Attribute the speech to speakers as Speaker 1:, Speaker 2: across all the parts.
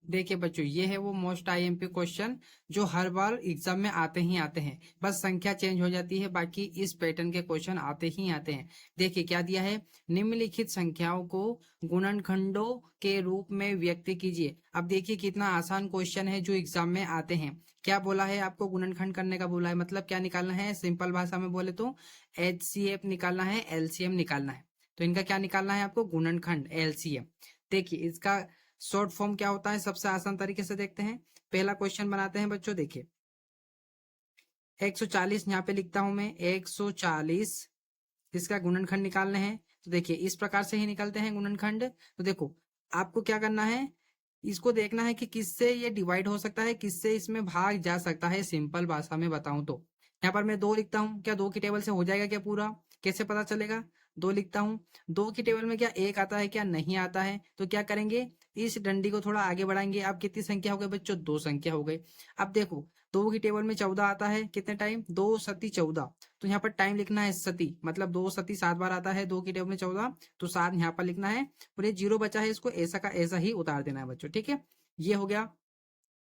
Speaker 1: देखिए बच्चों, ये है वो मोस्ट आईएमपी क्वेश्चन जो हर बार एग्जाम में आते ही आते हैं। बस संख्या चेंज हो जाती है, बाकी इस पैटर्न के क्वेश्चन आते ही आते हैं। देखिए क्या दिया है, निम्नलिखित संख्याओं को गुणनखंडों के रूप में व्यक्त कीजिए। अब देखिए कितना आसान क्वेश्चन है जो एग्जाम में आते हैं। क्या बोला है आपको, गुणनखंड करने का बोला है, मतलब क्या निकालना है, सिंपल भाषा में बोले तो एचसीएफ निकालना है, एलसीएम निकालना है। तो इनका क्या निकालना है आपको, गुणनखंड एलसीएम। देखिए इसका शॉर्ट फॉर्म क्या होता है, सबसे आसान तरीके से देखते हैं। पहला क्वेश्चन बनाते हैं बच्चों। देखिए 140 यहाँ पे लिखता हूं मैं, 140 इसका गुणनखंड निकालने हैं। तो देखिए इस प्रकार से ही निकलते हैं गुणनखंड। तो देखो आपको क्या करना है, इसको देखना है कि किससे ये डिवाइड हो सकता है, किससे इसमें भाग जा सकता है। सिंपल भाषा में बताऊं तो यहाँ पर मैं 2 लिखता हूँ, क्या 2 की टेबल से हो जाएगा क्या पूरा, कैसे पता चलेगा। 2 लिखता हूँ, 2 की टेबल में क्या 1 आता है क्या, नहीं आता है। तो क्या करेंगे, इस डंडी को थोड़ा आगे बढ़ाएंगे। अब कितनी संख्या हो गई बच्चों, 2 संख्या हो गई। अब देखो 2 की टेबल में 14 आता है, कितने टाइम, 2 सती 14। तो यहाँ पर टाइम लिखना है सती, मतलब 2 सती 7 बार आता है 2 की टेबल में 14, तो 7 यहाँ पर लिखना है। और ये 0 बचा है, इसको ऐसा का ऐसा ही उतार देना है बच्चों, ठीक है। ये हो गया।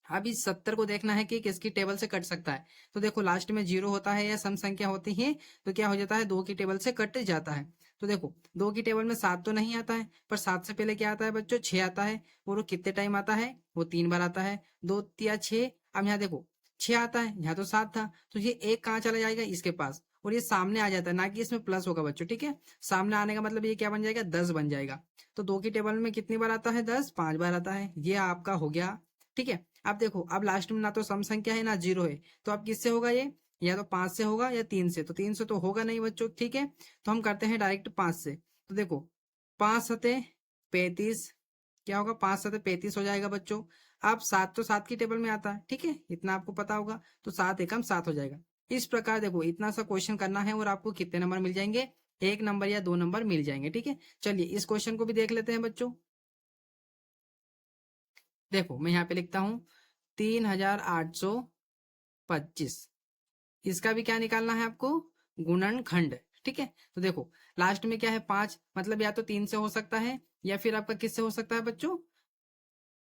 Speaker 1: अब इस 70 को देखना है कि किसकी टेबल से कट सकता है। तो देखो लास्ट में 0 होता है या सम संख्या होती है, तो क्या हो जाता है, 2 की टेबल से कट जाता है। तो देखो 2 की टेबल में 7 तो नहीं आता है, पर 7 से पहले क्या आता है बच्चों, 6 आता है। और वो कितने टाइम आता है, वो 3 बार आता है, 2 या 6। अब यहाँ देखो 6 आता है, यहाँ तो 7 था, तो ये 1 कहाँ चला जाएगा, इसके पास, और ये सामने आ जाता है, ना कि इसमें प्लस होगा बच्चों, ठीक है। सामने आने का मतलब ये क्या बन जाएगा, 10 बन जाएगा। तो 2 की टेबल में कितनी बार आता है, 10, 5 बार आता है। ये आपका हो गया, ठीक है। अब देखो अब लास्ट में ना तो सम संख्या है ना 0 है, तो अब किससे होगा ये, या तो 5 से होगा या 3 से। तो 3 से तो होगा नहीं बच्चों, ठीक है। तो हम करते हैं डायरेक्ट 5 से। तो देखो 5 सते 35, क्या होगा, 5 सते 35 हो जाएगा बच्चों। अब 7 तो 7 की टेबल में आता है, ठीक है, इतना आपको पता होगा। तो 7 एकम 7 हो जाएगा। इस प्रकार देखो इतना सा क्वेश्चन करना है और आपको कितने नंबर मिल जाएंगे, 1 नंबर या 2 नंबर मिल जाएंगे, ठीक है। चलिए इस क्वेश्चन को भी देख लेते हैं बच्चों। देखो मैं यहाँ पे लिखता हूँ 3825, इसका भी क्या निकालना है आपको, गुणनखंड, ठीक है। तो देखो लास्ट में क्या है, 5, मतलब या तो 3 से हो सकता है या फिर आपका किससे हो सकता है बच्चों,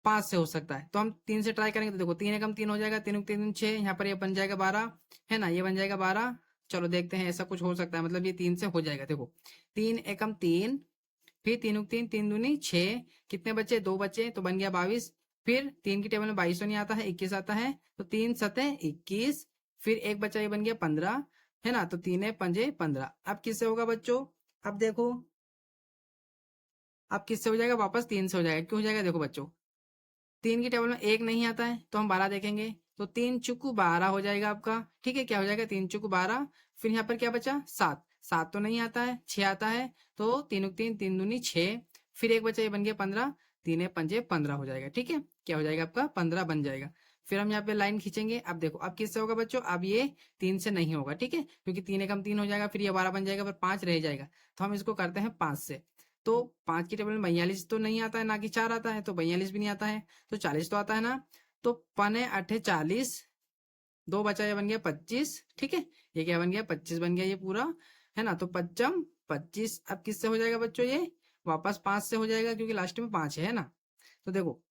Speaker 1: 5 से हो सकता है। तो हम 3 से ट्राई करेंगे। तो देखो 3 एकम 3 हो जाएगा, 3 3 6, यहाँ पर ये बन जाएगा 12, है ना, ये बन जाएगा 12। चलो देखते हैं, ऐसा कुछ हो सकता है, मतलब ये 3 से हो जाएगा। देखो 3 एकम 3, फिर 3 3 3 दूनी 6, कितने बचे, 2 बचे, तो बन गया 22। फिर 3 की टेबल में 22 नहीं आता है, 21 आता है, तो 3 सते 21, फिर एक बचा, ये बन गया 15, है ना। तो 3 पंजे 15। अब किससे होगा बच्चों, अब देखो अब किससे हो जाएगा, वापस 3 से हो जाएगा। क्यों हो जाएगा, देखो बच्चों 3 की टेबल में 1 नहीं आता है, तो हम 12 देखेंगे। तो 3 चुकू 12 हो जाएगा आपका, ठीक है। क्या हो जाएगा, 3 चुकू 12। फिर यहाँ पर क्या बचा, 7, 7 तो नहीं आता है, 6 आता है, तो 3 3 3 दूनी 6, फिर एक बचा, ये बन गया 15, 3 पंजे 15 हो जाएगा, ठीक है। क्या हो जाएगा आपका, 15 बन जाएगा। फिर हम यहाँ पे लाइन खींचेंगे। अब देखो अब किससे होगा बच्चों, अब ये 3 से नहीं होगा, ठीक है, क्योंकि 3 एकम 3 हो जाएगा, फिर ये 12 बन जाएगा, फिर 5 रह जाएगा। तो हम इसको करते हैं 5 से। तो 5 की टेबल में 42 तो नहीं आता है, ना कि 4 आता है, तो 42 भी नहीं आता है, तो 40 तो आता है ना। तो पने अठे 40, 2 बचा, ये बन गया 25, ठीक है। ये क्या बन गया, 25 बन गया ये पूरा, है ना। तो 25 25, अब किससे हो जाएगा बच्चों, ये वापस 5 से हो जाएगा, क्योंकि लास्ट में 5 है ना। तो देखो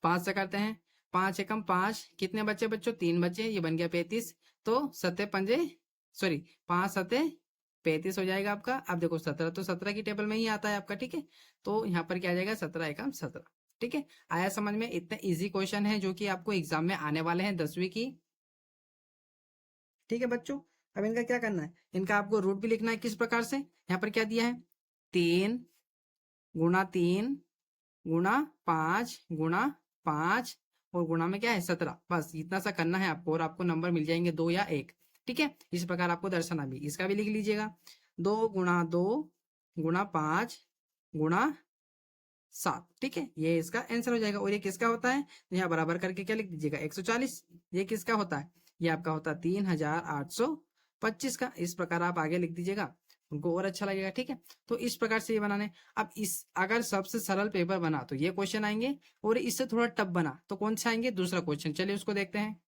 Speaker 1: 5 से करते हैं, 5 एकम 5, कितने बचे बच्चों, 3 बचे, ये बन गया 35। तो सत्ते पंजे, सॉरी 5 सत्ते 35 हो जाएगा आपका। अब देखो 17 तो 17 की टेबल में ही आता है आपका, ठीक है। तो यहाँ पर क्या आ जाएगा, 17 एकम 17, ठीक है। आया समझ में, इतने इजी क्वेश्चन है जो कि आपको एग्जाम में आने वाले हैं 10वीं की, ठीक है बच्चों। अब इनका क्या करना है, इनका आपको रूट भी लिखना है। किस प्रकार से, यहाँ पर क्या दिया है, 3 गुणा 3 गुणा 5 गुणा 5, और गुणा में क्या है 17। बस इतना सा करना है आपको, और आपको नंबर मिल जाएंगे 2 या 1, ठीक है। इस प्रकार आपको दर्शाना भी, इसका भी लिख लीजिएगा, 2 गुणा 5 गुणा 7, ठीक है। ये इसका आंसर हो जाएगा। और ये किसका होता है, तो यहाँ बराबर करके क्या लिख दीजिएगा, 140। ये किसका होता है, ये आपका होता है 3825 का। इस प्रकार आप आगे लिख दीजिएगा, उनको और अच्छा लगेगा, ठीक है। तो इस प्रकार से ये बनाने। अब इस अगर सबसे सरल पेपर बना तो ये क्वेश्चन आएंगे, और इससे थोड़ा टफ बना तो कौन से आएंगे, दूसरा क्वेश्चन। चलिए उसको देखते हैं।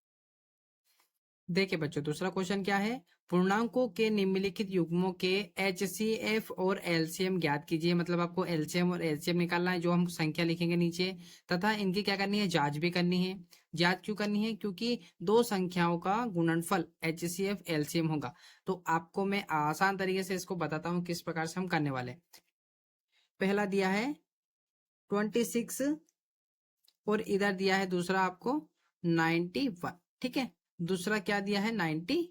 Speaker 1: देखिए बच्चों, दूसरा क्वेश्चन क्या है, पूर्णांकों के निम्नलिखित युग्मों के एचसीएफ और एलसीएम ज्ञात कीजिए। मतलब आपको एलसीएम और एलसीएम निकालना है, जो हम संख्या लिखेंगे नीचे, तथा इनकी क्या करनी है, जांच भी करनी है। जांच क्यों करनी है, क्योंकि दो संख्याओं का गुणनफल एचसीएफ एलसीएम होगा। तो आपको मैं आसान तरीके से इसको बताता हूँ किस प्रकार से हम करने वाले हैं। पहला दिया है 26 और इधर दिया है दूसरा आपको 91, ठीक है। दूसरा क्या दिया है, 91।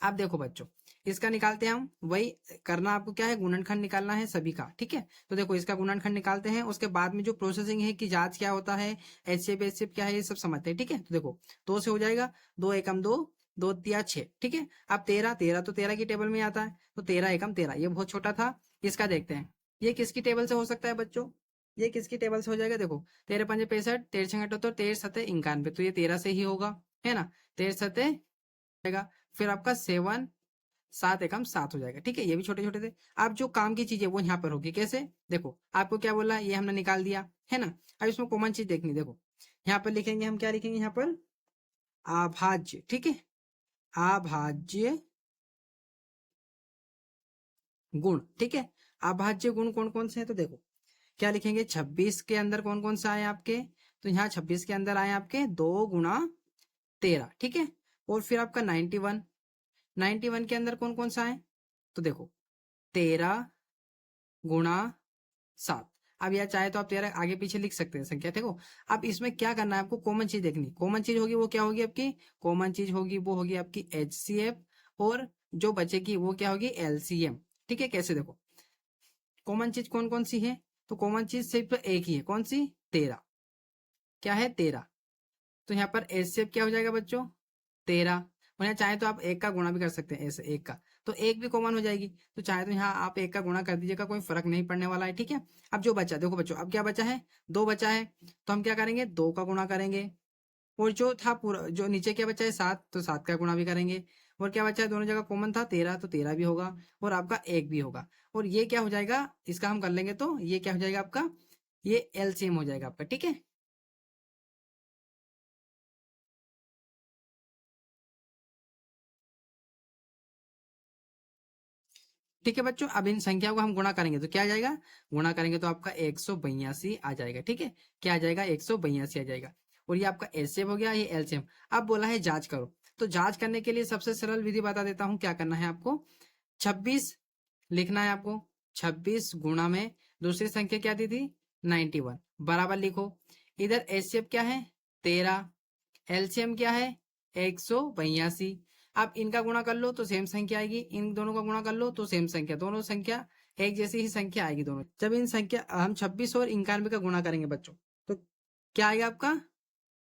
Speaker 1: अब देखो बच्चों, इसका निकालते हैं हम। वही करना आपको क्या है, गुणनखंड निकालना है सभी का, ठीक है। तो देखो इसका गुणनखंड निकालते हैं, उसके बाद में जो प्रोसेसिंग है कि जांच क्या होता है, एचसीएफ एचसीएफ क्या है, ये सब समझते हैं, ठीक है। तो देखो 2 से हो जाएगा, 2 एकम 2, 2 तिया 6, ठीक है। अब 13, 13 तो 13 की टेबल में आता है, तो 13 एकम 13, ये बहुत छोटा था। इसका देखते हैं, ये किसकी टेबल से हो सकता है बच्चों, ये किसकी टेबल से हो जाएगा, देखो 13 पंजे 65, 13 छंगे 78, 13 सते 91, तो ये 13 से ही होगा, है ना। 13 सते जाएगा, फिर आपका 7, 7 एकम 7 हो जाएगा, ठीक है। ये भी छोटे छोटे थे। अब जो काम की चीज है वो यहाँ पर होगी, कैसे, देखो आपको क्या बोला, ये हमने निकाल दिया, है ना। अब इसमें कॉमन चीज देखनी, देखो यहाँ पर लिखेंगे हम, क्या लिखेंगे यहाँ पर, अभाज्य, ठीक है। अभाज्य गुण, ठीक है। अभाज्य गुण कौन कौन से हैं, तो देखो क्या लिखेंगे, 26 के अंदर कौन कौन सा आए आपके, तो यहाँ 26 के अंदर आए आपके 2 गुणा 13, ठीक है। और फिर आपका 91, 91 के अंदर कौन कौन सा है, तो देखो 13 गुणा 7। अब यह चाहे तो आप 13 आगे पीछे लिख सकते हैं संख्या, देखो। अब इसमें क्या करना है आपको, कॉमन चीज देखनी, कॉमन चीज होगी वो क्या होगी आपकी, कॉमन चीज होगी वो होगी आपकी एचसीएफ, और जो बचेगी वो क्या होगी, एलसीएम, ठीक है। कैसे, देखो कॉमन चीज कौन कौन सी है, तो कॉमन चीज सिर्फ एक ही है, कौन सी, 13, क्या है 13। तो यहाँ पर एचसीएफ क्या हो जाएगा बच्चों, 13। और यहाँ चाहे तो आप एक का गुणा भी कर सकते हैं, ऐसे एक का, तो एक भी कॉमन हो जाएगी। तो चाहे तो यहाँ आप एक का गुणा कर दीजिएगा, कोई फर्क नहीं पड़ने वाला है, ठीक है। अब जो बचा, देखो बच्चों अब क्या बचा है, 2 बचा है, तो हम क्या करेंगे, 2 का गुणा करेंगे। और जो था पूरा, जो नीचे क्या बचा है 7, तो 7 का गुणा भी करेंगे। और क्या बचा है, दोनों जगह कॉमन था 13, तो 13 भी होगा, और आपका एक भी होगा। और ये क्या हो जाएगा, इसका हम कर लेंगे, तो ये क्या हो जाएगा आपका, ये एलसीएम हो जाएगा आपका, ठीक है। ठीक है बच्चों, अब इन संख्याओं को हम गुणा करेंगे तो क्या आ जाएगा, गुणा करेंगे तो आपका 182 आ जाएगा, ठीक है। क्या आ जाएगा, 182 आ जाएगा। और ये आपका एलसीएम हो गया, ये एलसीएम। अब बोला है जांच करो, तो जांच करने के लिए सबसे सरल विधि बता देता हूँ, क्या करना है आपको, 26 लिखना है आपको। 26 गुणा में दूसरी संख्या क्या दी थी, 91, बराबर लिखो। इधर एचसीएफ क्या है, 13, एलसीएम क्या है, 182। आप इनका गुणा कर लो तो सेम संख्या आएगी, इन दोनों का गुणा कर लो तो सेम संख्या, दोनों संख्या एक जैसी ही संख्या आएगी दोनों। जब इन संख्या हम 26 और 91 का गुणा करेंगे बच्चों, तो क्या आएगा आपका,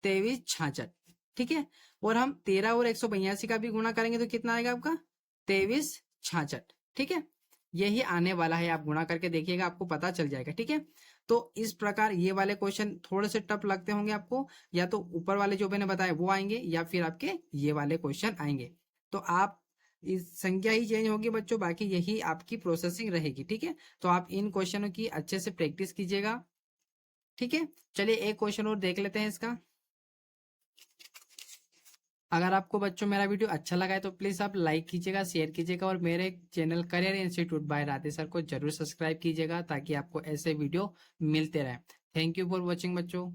Speaker 1: 2366, ठीक है। और हम 13 और 182 का भी गुणा करेंगे तो कितना आएगा आपका, 2366, ठीक है। यही आने वाला है, आप गुणा करके देखिएगा, आपको पता चल जाएगा, ठीक है। तो इस प्रकार ये वाले क्वेश्चन थोड़े से टफ लगते होंगे आपको, या तो ऊपर वाले जो मैंने बताए वो आएंगे, या फिर आपके ये वाले क्वेश्चन आएंगे। तो आप इस संख्या ही चेंज होगी बच्चों, बाकी यही आपकी प्रोसेसिंग रहेगी, ठीक है। तो आप इन क्वेश्चनों की अच्छे से प्रैक्टिस कीजिएगा, ठीक है। चलिए एक क्वेश्चन और देख लेते हैं इसका। अगर आपको बच्चों मेरा वीडियो अच्छा लगा है तो प्लीज़ आप लाइक कीजिएगा, शेयर कीजिएगा, और मेरे channel career institute by Radhe sir को जरूर सब्सक्राइब कीजिएगा, ताकि आपको ऐसे वीडियो मिलते रहें। थैंक यू फॉर वॉचिंग बच्चों।